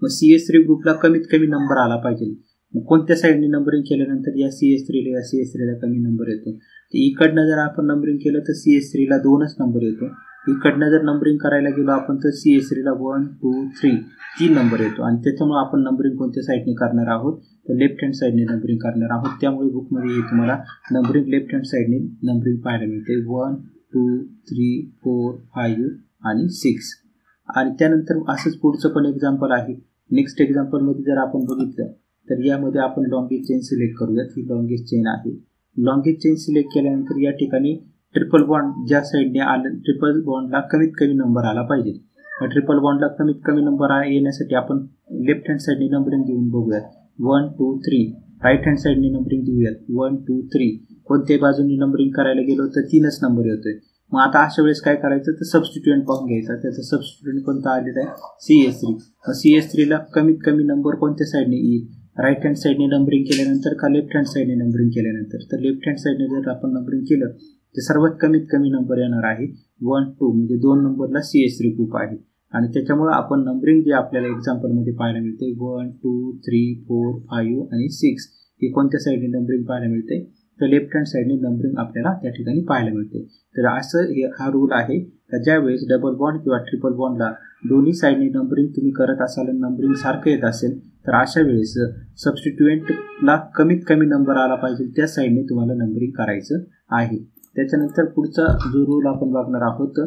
मग CH3 ग्रुपला कमीत कमी नंबर आला पाहिजे. मग कोणत्या साईडने नंबरिंग केल्यानंतर या CH3ला कमी नंबर येतो. तर इकडनं जर आपण नंबरिंग केलं तर CH3ला 2च नंबर येतो. इकडनं जर नंबरिंग करायला गेलो आपण तर CH3ला 1 2 3 3 नंबर येतो. आणि त्याच्यामुळे आपण नंबरिंग कोणत्या साईडने करणार आहोत तर लेफ्ट हँड साईडने नंबरिंग करणार आहोत. त्यामुळे बुकमध्ये तुम्हाला नंबरिंग लेफ्ट हँड साईडने नंबरिंग पाहायला मिळते. 1 2 3 4 5 आणि 6. आणि त्यानंतर असंच पुढचं पण एक्झाम्पल आहे. नेक्स्ट एक्झाम्पलमध्ये जर आपण बघितलं तर यामध्ये आपण लॉंगेज चेन सिलेक्ट करूयात. ही लॉंगेज चेन आहे. लॉंगेज चेन सिलेक्ट केल्यानंतर या ठिकाणी ट्रिपल बॉन्ड ज्या साईडने आलं ट्रिपल बॉन्डला कमीत कमी नंबर आला पाहिजे. ट्रिपल बॉन्डला कमीत कमी नंबर येण्यासाठी आपण लेफ्ट हँड साईडने नंबरिंग देऊन बघूयात. 1 2 3. राईट हँड साईडने नंबरिंग देऊयात. 1 2 3. कोणत्याही बाजूनी नंबरिंग करायला गेलो तर 3च नंबर येतोय. मग आता अशा वेळेस काय करायचं तर सबस्टिट्युएंट पाहून घ्यायचा. त्याचा सबस्टिट्युएंट कोणता आलेला आहे? CH3. CH3ला कमीत कमी नंबर कोणत्या साईडने येईल? राईट हँड साईडने नंबरिंग केल्यानंतर का लेफ्ट हँड साईडने नंबरिंग केल्यानंतर? तर लेफ्ट हँड साईडने जर आपण नंबरिंग केलं तर सर्वात कमीत कमी नंबर येणार आहे 1 2. म्हणजे 2 नंबरला CH3 ग्रुप आहे. आणि त्याच्यामुळे आपण नंबरिंग जे आपल्याला एक्झाम्पलमध्ये पाहायला मिळते 1 2 3 4 5 आणि 6 हे कोणत्या साईडने नंबरिंग पाहायला मिळते तर लेफ्ट हँड साईडने नंबरिंग आपल्याला त्या ठिकाणी पाहायला मिळते. तर असं हा रूल आहे का ज्यावेळेस डबल बॉन्ड किंवा ट्रिपल बॉन्डला दोन्ही साईडने नंबरिंग तुम्ही करत असाल आणि नंबरिंग सारखं येत असेल तर अशा वेळेस सबस्टिट्युएंटला कमीत कमी नंबर आला पाहिजे त्या साईडने तुम्हाला नंबरिंग करायचं आहे. त्याच्यानंतर पुढचा जो रूल आपण बघणार आहोत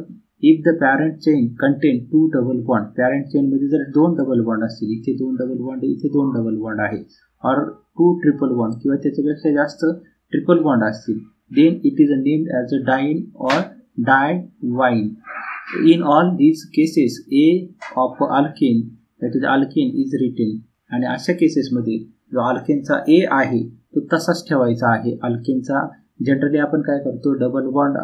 if the parent chain contain 2 double bond. Parent चेनमध्ये जर 2 डबल बॉन्ड असतील, इथे 2 डबल बॉन्ड, इथे 2 डबल बॉन्ड आहे, और 2 ट्रिपल बॉन्ड किंवा त्याच्यापेक्षा जास्त ट्रिपल बॉन्ड असतील, then it is named as a diene और diyne. In all these cases a of alkane that is alkane is written. आणि अशा केसेसमध्ये जो अल्केनचा ए आहे तो तसाच ठेवायचा आहे. अल्केनचा जनरली आपण काय करतो डबल बॉन्ड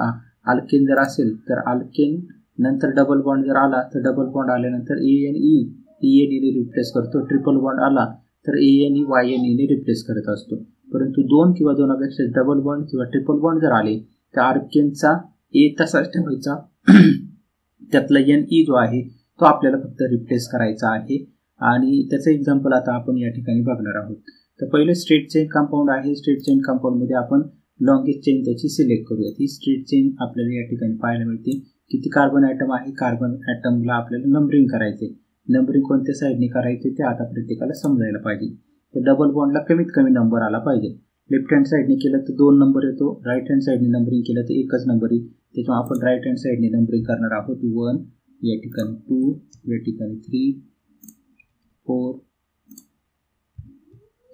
अल्केन जर असेल तर अल्केन नंतर डबल बॉन्ड जर आला तर डबल बॉन्ड आल्यानंतर ENE ने रिप्लेस करतो. ट्रिपल बॉन्ड आला तर ANE YNE ने रिप्लेस करत असतो. परंतु 2 किंवा 2पेक्षा डबल बॉन्ड किंवा ट्रिपल बॉन्ड जर आले तर अल्केनचा ए तसाच ठेवायचा. त्यातला NE जो आहे तो आपल्याला फक्त रिप्लेस करायचा आहे. आणि त्याचं एक्झाम्पल आता आपण या ठिकाणी बघणार आहोत. तर पहिले स्ट्रेट चेन कंपाऊंड आहे. स्ट्रेट चेन कंपाऊंडमध्ये आपण लॉंगेज चेन त्याची सिलेक्ट करूयात. ही स्ट्रेट चेन आपल्याला या ठिकाणी पाहायला मिळते. किती कार्बन ॲटम आहे? कार्बन ॲटमला आपल्याला नंबरिंग करायचे. नंबरिंग कोणत्या साईडने करायचे ते आता प्रत्येकाला समजायला पाहिजे. तर डबल बॉन्डला कमीत कमी नंबर आला पाहिजे. लेफ्ट हँड साईडने केलं तर 2 नंबर येतो. राईट हँड साईडने नंबरिंग केलं तर एकच नंबर येईल. त्याच्यामुळे आपण राईट हँड साईडने नंबरिंग करणार आहोत. 1 या ठिकाणी 2 या ठिकाणी 3 4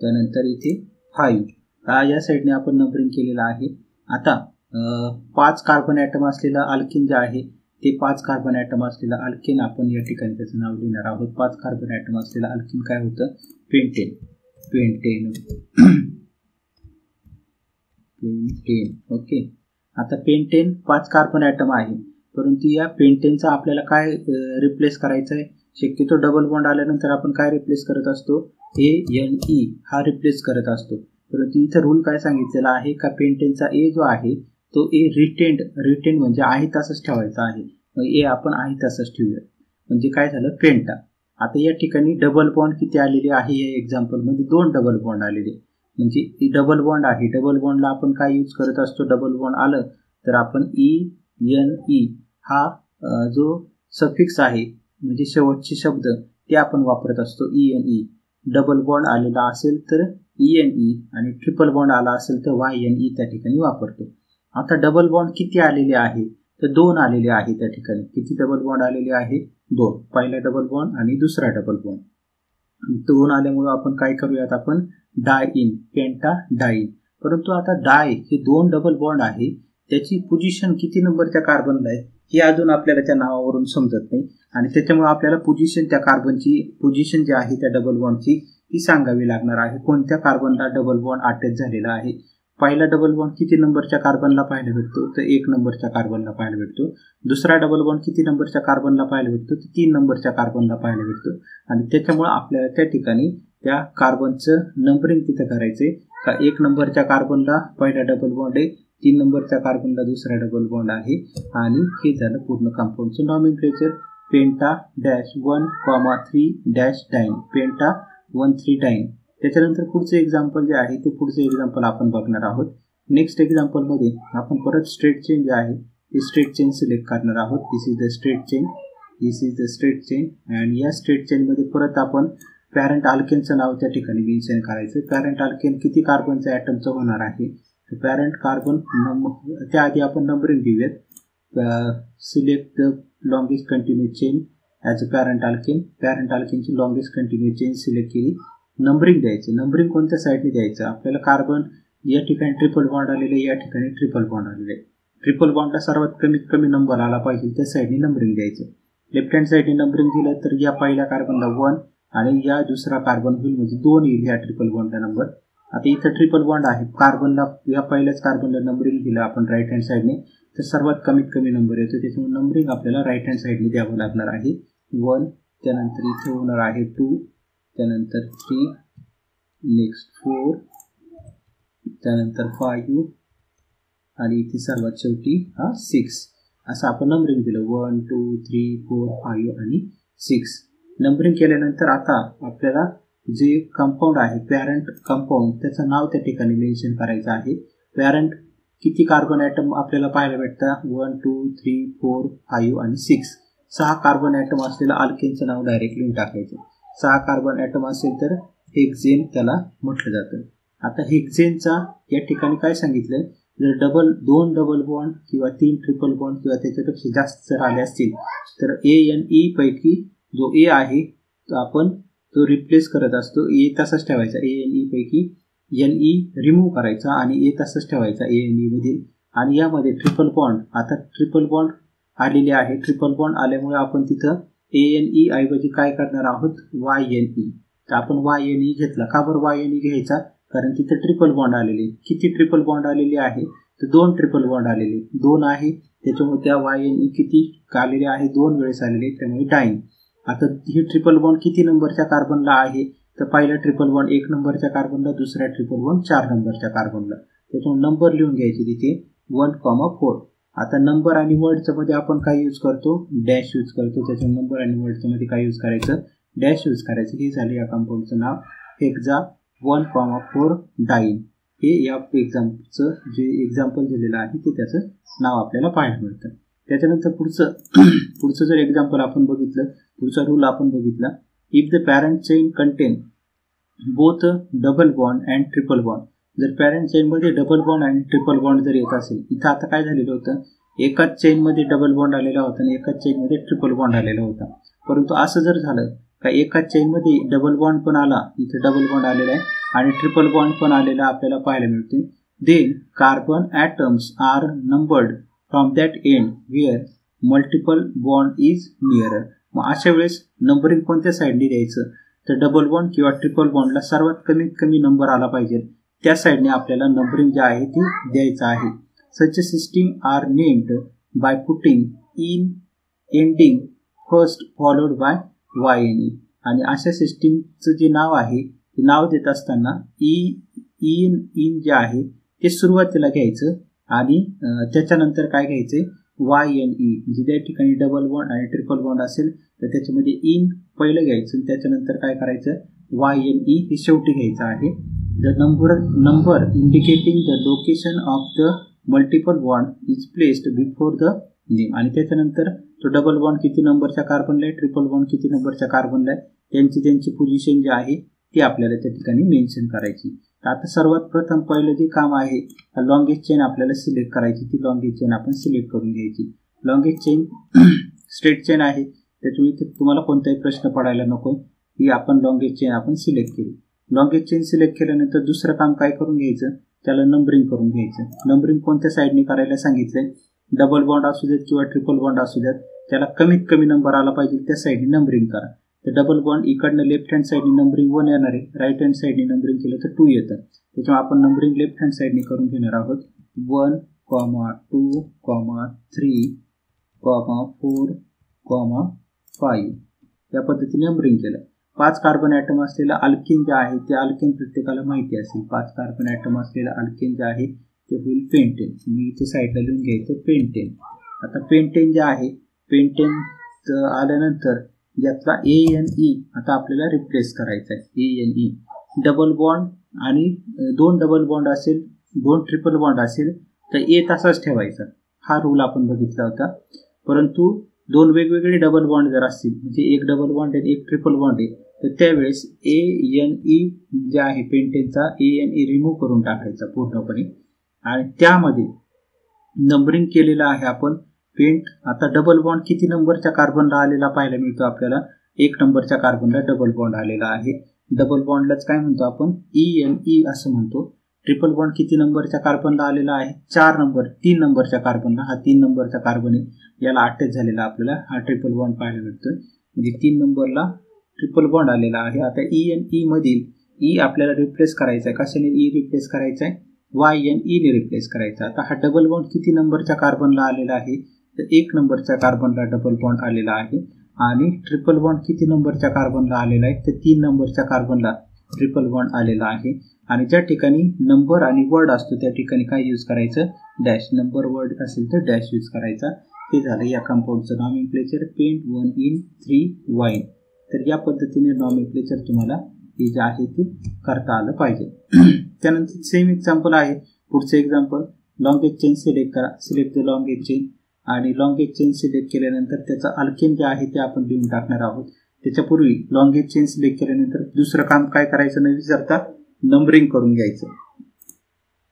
त्यानंतर इथे 5 या साईडने आपण नंबरिंग केलेलं आहे. आता 5 कार्बन ॲटम असलेला अल्केन जे आहे ते 5 कार्बन ॲटम असलेला अल्केन आपण या ठिकाणी त्याचं नाव लिहिणार आहोत. 5 कार्बन ॲटम असलेला अल्केन काय होतं? पेंटेन. ओके. आता पेंटेन 5 कार्बन ॲटम आहे, परंतु या पेंटेनचा आपल्याला काय रिप्लेस करायचं आहे? शक्यतो डबल बॉन्ड आल्यानंतर आपण काय रिप्लेस करत असतो? ANE हा रिप्लेस करत असतो. परंतु इथं रूल काय सांगितलेला आहे का पेंटेनचा ए जो आहे तो ए रिटेंड म्हणजे आहे तसंच ठेवायचा आहे. मग ए आपण आहे तसंच ठेवूया. म्हणजे काय झालं? पेंटा. आता या ठिकाणी डबल बॉन्ड किती आलेले आहे? या एक्झाम्पलमध्ये 2 डबल बॉन्ड आलेले. म्हणजे डबल बॉन्ड आहे. डबल बॉन्डला आपण काय यूज करत असतो? डबल बॉन्ड आलं तर आपण ENE हा जो सफिक्स आहे म्हणजे शेवटचे शब्द ते आपण वापरत असतो. ENE. डबल बॉन्ड आलेला असेल तर ENE आणि ट्रिपल बॉन्ड आला असेल तर YNE त्या ठिकाणी वापरतो. आता डबल बॉन्ड किती आलेले आहे? तर 2 आलेले आहे त्या ठिकाणी. किती डबल बॉन्ड आलेले आहे? 2. पहिला डबल बॉन्ड आणि दुसरा डबल बॉन्ड. 2 आल्यामुळे आपण काय करूयात? आपण डायइन, पेंटा डाईन. परंतु आता डाय हे 2 डबल बॉन्ड आहे, त्याची पोझिशन किती नंबरच्या कार्बनला आहे? हे अजून आपल्याला त्या नावावरून समजत नाही आणि त्याच्यामुळे आपल्याला पोझिशन त्या कार्बनची पोझिशन जी आहे त्या डबल बॉन्डची ती सांगावी लागणार आहे. कोणत्या कार्बनला डबल बॉन्ड अटॅच झालेला आहे. पहिला डबल बॉन्ड किती नंबरच्या कार्बनला पाहायला भेटतो, तर 1 नंबरच्या कार्बनला पाहायला भेटतो. दुसरा डबल बॉन्ड किती नंबरच्या कार्बनला पाहायला भेटतो, तर 3 नंबरच्या कार्बनला पाहायला भेटतो. आणि त्याच्यामुळे आपल्याला त्या ठिकाणी त्या कार्बनचं नंबरिंग तिथे करायचंय का 1 नंबरच्या कार्बनला पहिला डबल बॉन्ड आहे, 3 नंबरच्या कार्बनला दुसरा डबल बॉन्ड आहे. आणि हे झालं पूर्ण कंपाऊंडचं नॉमेनक्लेचर. पेंटा -1,3-डाइन पेंटा 1,3-डाइन. त्याच्यानंतर पुढचं एक्झाम्पल जे आहे ते पुढचं एक्झाम्पल आपण बघणार आहोत. नेक्स्ट एक्झाम्पलमध्ये आपण परत स्ट्रेट चेन जे आहे ते स्ट्रेट चेन सिलेक्ट करणार आहोत. This is the straight chain, this is the straight chain. आणि या स्ट्रेट चेनमध्ये परत आपण पॅरेंट अल्केनचं नाव त्या ठिकाणी मेन्शन करायचं. पॅरेंट अल्केन किती कार्बनच्या ॲटमचं होणार आहे, तर पॅरेंट कार्बन त्याआधी आपण नंबरिंग घेऊयात. Select the longest continuous chain as a parent alkane. Parent अल्केनची लॉंगेस्ट कंटिन्युअस चेन सिलेक्ट केली. नंबरिंग द्यायचं. नंबरिंग कोणत्या साईडने द्यायचं, आपल्याला कार्बन या ठिकाणी ट्रिपल बॉन्ड आलेले, या ठिकाणी ट्रिपल बॉन्ड आलेले. ट्रिपल बॉन्डला सर्वात कमीत कमी नंबर आला पाहिजे त्या साईडने नंबरिंग द्यायचं. लेफ्ट हँड साईडने नंबरिंग दिलं तर या पहिल्या कार्बनला 1 आणि या दुसरा कार्बन होईल म्हणजे 2 येईल या ट्रिपल बॉन्डला नंबर. आता इथं ट्रिपल बॉन्ड आहे, कार्बनला या पहिल्याच कार्बनला नंबरिंग दिलं आपण राईट हँड साईडने, तर सर्वात कमीत कमी नंबर येतो. त्याच्यामुळे नंबरिंग आपल्याला राईट हँड साईडने द्यावं लागणार आहे. 1, त्यानंतर इथे होणार आहे 2, त्यानंतर 3, नेक्स्ट 4, त्यानंतर 5 आणि इथे सर्वात शेवटी 6. असं आपण नंबरिंग दिलं 1, 2, 3, 4, 5 आणि 6. नंबरिंग केल्यानंतर आता आपल्याला जे कंपाऊंड आहे पॅरेंट कंपाऊंड त्याचं नाव त्या ठिकाणी मेन्शन करायचं आहे. पॅरेंट किती कार्बन ॲटम आपल्याला पाहायला भेटतं, 1, 2, 3, 4, 5 आणि 6. 6 कार्बन ॲटम असलेलं अल्केनचं नाव डायरेक्ट लिहून टाकायचं. 6 कार्बन ॲटम असेल तर हेक्झेन त्याला म्हटलं जातं. आता हेक्झेनचा या ठिकाणी काय सांगितलं, जर 2 डबल बॉन्ड किंवा 3 ट्रिपल बॉन्ड किंवा त्याच्यापेक्षा जास्त जर आले असतील तर ANE पैकी जो ए आहे तो आपण तो रिप्लेस करत असतो. ए तसाच ठेवायचा, ANE पैकी NE रिमूव्ह करायचा आणि ए तसाच ठेवायचा ANE मधील. आणि यामध्ये ट्रिपल बॉन्ड, आता ट्रिपल बॉन्ड आलेले आहे. ट्रिपल बॉन्ड आल्यामुळे आपण तिथं ANE ऐवजी काय करणार आहोत, YNE. तर आपण YNE घेतला. का बरं YNE घ्यायचा, कारण तिथे ट्रिपल बॉन्ड आलेले. किती ट्रिपल बॉन्ड आलेले आहे, तर 2 ट्रिपल बॉन्ड आलेले 2 आहे. त्याच्यामुळे त्या YNE किती आलेले आहे, 2 वेळेस आलेले, त्यामुळे डाईन. आता ही ट्रिपल बॉन्ड किती नंबरच्या कार्बनला आहे, तर पहिला ट्रिपल बॉन्ड 1 नंबरच्या कार्बनला, दुसरा ट्रिपल बॉन्ड 4 नंबरच्या कार्बनला. त्याच्यामुळे नंबर लिहून घ्यायचे तिथे 1,4. आता नंबर आणि वर्डच्या मध्ये आपण काय यूज करतो, डॅश यूज करतो. त्याच्यामुळे नंबर आणि वर्डच्या मध्ये काय यूज करायचं, डॅश यूज करायचं. हे झालं या कंपाऊंडचं नाव हेक्झा 1,4 डाईन. हे या एक्झाम्पलचं जे एक्झाम्पल दिलेलं आहे ते त्याचं नाव आपल्याला पाहायला मिळतं. त्याच्यानंतर पुढचं जर एक्झाम्पल आपण बघितलं, पुढचा रूल आपण बघितला, if the parent chain content both double bond and triple bond. जर पॅरेंट चेनमध्ये डबल बॉन्ड आणि ट्रिपल बॉन्ड जर येत असेल, इथं आता काय झालेलं होतं, एकाच चेनमध्ये डबल बॉन्ड आलेला होता आणि एकाच चेनमध्ये ट्रिपल बॉन्ड आलेला होता. परंतु असं जर झालं का एकाच चेनमध्ये डबल बॉन्ड पण आला, इथं डबल बॉन्ड आलेला आहे आणि ट्रिपल बॉन्ड पण आलेला आपल्याला पाहायला मिळते, then carbon atoms are numbered from that end where multiple bond is nearer. मग अशा वेळेस नंबरिंग कोणत्या साईडने द्यायचं, तर डबल बॉन्ड किंवा ट्रिपल बॉन्डला सर्वात कमीत कमी नंबर आला पाहिजे त्या साईडने आपल्याला नंबरिंग जे आहे ते द्यायचं आहे. Such system are named by putting in ending first followed by YNE. आणि अशा सिस्टीमचं जे नाव आहे ते नाव देत असताना इन जे आहे ते सुरुवातीला घ्यायचं आणि त्याच्यानंतर काय घ्यायचं, YNE. म्हणजे त्या ठिकाणी डबल बॉन्ड आणि ट्रिपल बॉन्ड असेल तर त्याच्यामध्ये इन पहिलं घ्यायचं, त्याच्यानंतर काय करायचं, YNE हे शेवटी घ्यायचं आहे. The number indicating the location of the multiple bond is placed before the name. आणि त्याच्यानंतर तो डबल बॉन्ड किती नंबरच्या कार्बनला आहे, ट्रिपल बॉन्ड किती नंबरच्या कार्बनला आहे, त्यांची पोझिशन जी आहे ती आपल्याला त्या ठिकाणी मेन्शन करायची. तर आता सर्वात प्रथम पहिलं जे काम आहे, लॉंगेस्ट चेन आपल्याला सिलेक्ट करायची. ती लॉंगेस्ट चेन आपण सिलेक्ट करून घ्यायची. लॉंगेस्ट चेन स्ट्रेट चेन आहे, त्याच्यामुळे तुम्हाला कोणताही प्रश्न पडायला नको. ही आपण लॉंगेस्ट चेन आपण सिलेक्ट केली. लॉंगेस्ट चेन सिलेक्ट केल्यानंतर दुसरं काम काय करून घ्यायचं, त्याला नंबरिंग करून घ्यायचं. नंबरिंग कोणत्या साईडने करायला सांगितलंय, डबल बॉन्ड असू देत किंवा ट्रिपल बॉन्ड असू देत, त्याला कमीत कमी नंबर आला पाहिजे त्या साईडने नंबरिंग करा. तर डबल बॉन्ड इकडनं लेफ्ट हँड साईडने नंबरिंग 1 येणार आहे, राईट हँड साईडने नंबरिंग केलं तर 2 येतं. त्याच्यामुळे आपण नंबरिंग लेफ्ट हँड साईडने करून घेणार आहोत. 1, 2, 3, 4, 5 या पद्धतीने नंबरिंग केलं. 5 कार्बन ॲटम असलेलं अल्केन जे आहे ते अल्केन प्रत्येकाला माहिती असेल. 5 कार्बन ॲटम असलेलं अल्केन जे आहे ते होईल पेंटेन. मी इथे साईडला लिहून घ्यायचं पेंटेन. आता पेंटेन जे आहे, पेंटेन आल्यानंतर यातला ANE आता आपल्याला रिप्लेस करायचा आहे. ANE डबल बॉन्ड आणि 2 डबल बॉन्ड असेल, 2 ट्रिपल बॉन्ड असेल तर A तसाच ठेवायचा. हा रूल आपण बघितला होता. परंतु 2 वेगवेगळे डबल बॉन्ड जर असतील, म्हणजे एक डबल बॉन्ड आहे एक ट्रिपल बॉन्ड आहे, तर त्यावेळेस ANE जे आहे पेंटेनचा ANE रिमूव्ह करून टाकायचा पूर्णपणे आणि त्यामध्ये नंबरिंग केलेलं आहे आपण पेंट. आता डबल बॉन्ड किती नंबरच्या कार्बनला आलेला पाहायला मिळतो आपल्याला, 1 नंबरच्या कार्बनला डबल बॉन्ड आलेला आहे. डबल बॉन्डलाच काय म्हणतो आपण, ENE असं म्हणतो. ट्रिपल बॉन्ड किती नंबरच्या कार्बनला आलेला आहे, 3 नंबरच्या कार्बनला. हा 3 नंबरचा कार्बन आहे, याला अटॅच झालेला आपल्याला हा ट्रिपल बॉन्ड पाहायला मिळतोय. म्हणजे 3 नंबरला ट्रिपल बॉन्ड आलेला आहे. आता ENE मधील E आपल्याला रिप्लेस करायचा आहे. कशाने E रिप्लेस करायचा आहे, YNE ने रिप्लेस करायचा. आता हा डबल बॉन्ड किती नंबरच्या कार्बनला आलेला आहे, तर 1 नंबरच्या कार्बनला डबल बॉन्ड आलेला आहे. आणि ट्रिपल बॉन्ड किती नंबरच्या कार्बनला आलेला आहे, तर 3 नंबरच्या कार्बनला ट्रिपल बॉन्ड आलेला आहे. आणि ज्या ठिकाणी नंबर आणि वर्ड असतो त्या ठिकाणी काय यूज करायचं, डॅश. नंबर वर्ड असेल तर डॅश यूज करायचा. हे झालं या कंपाऊंडचं नॉमेनक्लेचर, पेंट 1 in 3 वाईन. तर या पद्धतीने नॉमेनक्लेचर तुम्हाला हे जे आहे ते करता आलं पाहिजे. त्यानंतर सेम एक्झाम्पल आहे. पुढचं example, longest chain select करा. Select the longest chain. आणि लॉंग एज चेन सिलेक्ट केल्यानंतर त्याचं अल्केन जे आहे ते आपण लिहून टाकणार आहोत. त्याच्यापूर्वी लॉंग एज चेन सिलेक्ट केल्यानंतर दुसरं काम काय करायचं न विसरता, नंबरिंग करून घ्यायचं.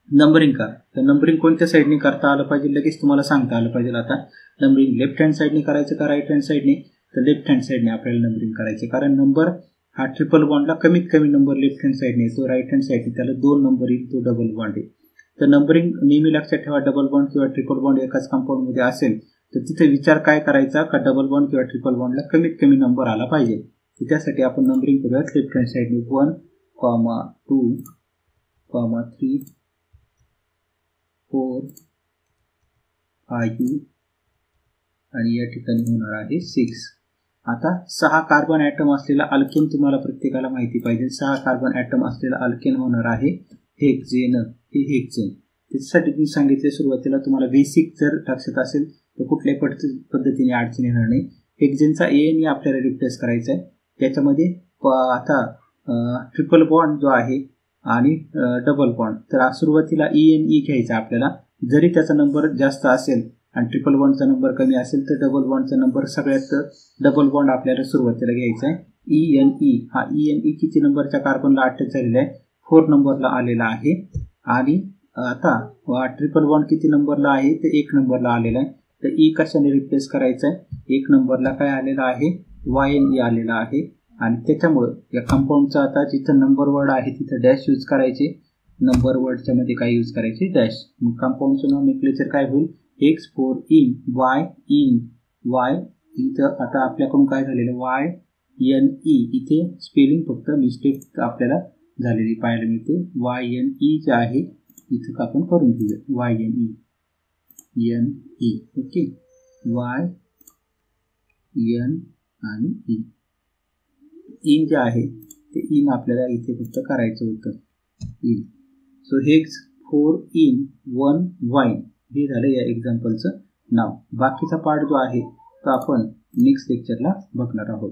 नंबरिंग करा. तर नंबरिंग कोणत्या साईडने करता आलं पाहिजे लगेच तुम्हाला सांगता आलं पाहिजे. आता नंबरिंग लेफ्ट हँड साईडने करायचं का राईट हँड साईडने, तर लेफ्ट हँड साईडने आपल्याला नंबरिंग करायचे. कारण नंबर हा ट्रिपल बॉन्डला कमीत कमी नंबर लेफ्ट हँड साईडने येतो, राईट हँड साईडने त्याला 2 नंबर येईल, तो डबल बॉन्ड आहे. तर नंबरिंग नेहमी लक्षात ठेवा, डबल बॉन्ड किंवा ट्रिपल बॉन्ड एकाच कंपाऊंडमध्ये असेल तर तिथे विचार काय करायचा का डबल बॉन्ड किंवा ट्रिपल बॉन्डला कमीत कमी नंबर आला पाहिजे. तर त्यासाठी आपण नंबरिंग करूयात लेफ्ट हँड साईडने. 1, 2, 3, 4, 5 आणि या ठिकाणी होणार आहे 6. आता 6 कार्बन ॲटम असलेला अल्केन तुम्हाला प्रत्येकाला माहिती पाहिजे. 6 कार्बन ॲटम असलेला अल्केन होणार आहे हेक्झेन. हे हेक्झेन. त्याच्यासाठी मी सांगितले सुरुवातीला तुम्हाला बेसिक जर लक्षात असेल तर कुठल्याही पद्धतीने अडचण येणार नाही. हेक्झेनचा ANE आपल्याला रिप्लेस करायचा आहे. त्याच्यामध्ये आता ट्रिपल बॉन्ड जो आहे आणि डबल बॉन्ड, तर सुरुवातीला ENE घ्यायचा आपल्याला. जरी त्याचा नंबर जास्त असेल आणि ट्रिपल बॉन्डचा नंबर कमी असेल तर डबल बॉन्डचा नंबर सगळ्यात डबल बॉन्ड आपल्याला सुरुवातीला घ्यायचा आहे. ENE हा ENE किती नंबरच्या कार्बनला अटॅच झालेला आहे, 4 नंबरला आलेला आहे. आणि आता ट्रिपल बॉन्ड किती नंबरला आहे, तर 1 नंबरला आलेला आहे. तर E कशाने रिप्लेस करायचा आहे, 1 नंबरला काय आलेला आहे, YNE आलेला आहे. आणि त्याच्यामुळं या कंपाऊंडचा आता जिथं नंबर वर्ड आहे तिथं डॅश यूज करायचे, नंबर वर्डच्या मध्ये काय यूज करायचे, डॅश. मग कंपाऊंडचं नॉमेनक्लेचर काय होईल, X 4 in Y इथं आता आपल्याकडून काय झालेलं YNE, इथे स्पेलिंग फक्त मिस्टेक आपल्याला झालेली पाहायला मिळते. YNE जे आहे इथं आपण करून घेऊया YNE. ओके, YN आणि E. इन जे आहे ते इन आपल्याला इथे फक्त करायचं होतं, in. So hex 4 in 1 wine हे झालं या एक्झाम्पलचं नाव. बाकीचा पार्ट जो आहे तो आपण नेक्स्ट लेक्चरला बघणार आहोत.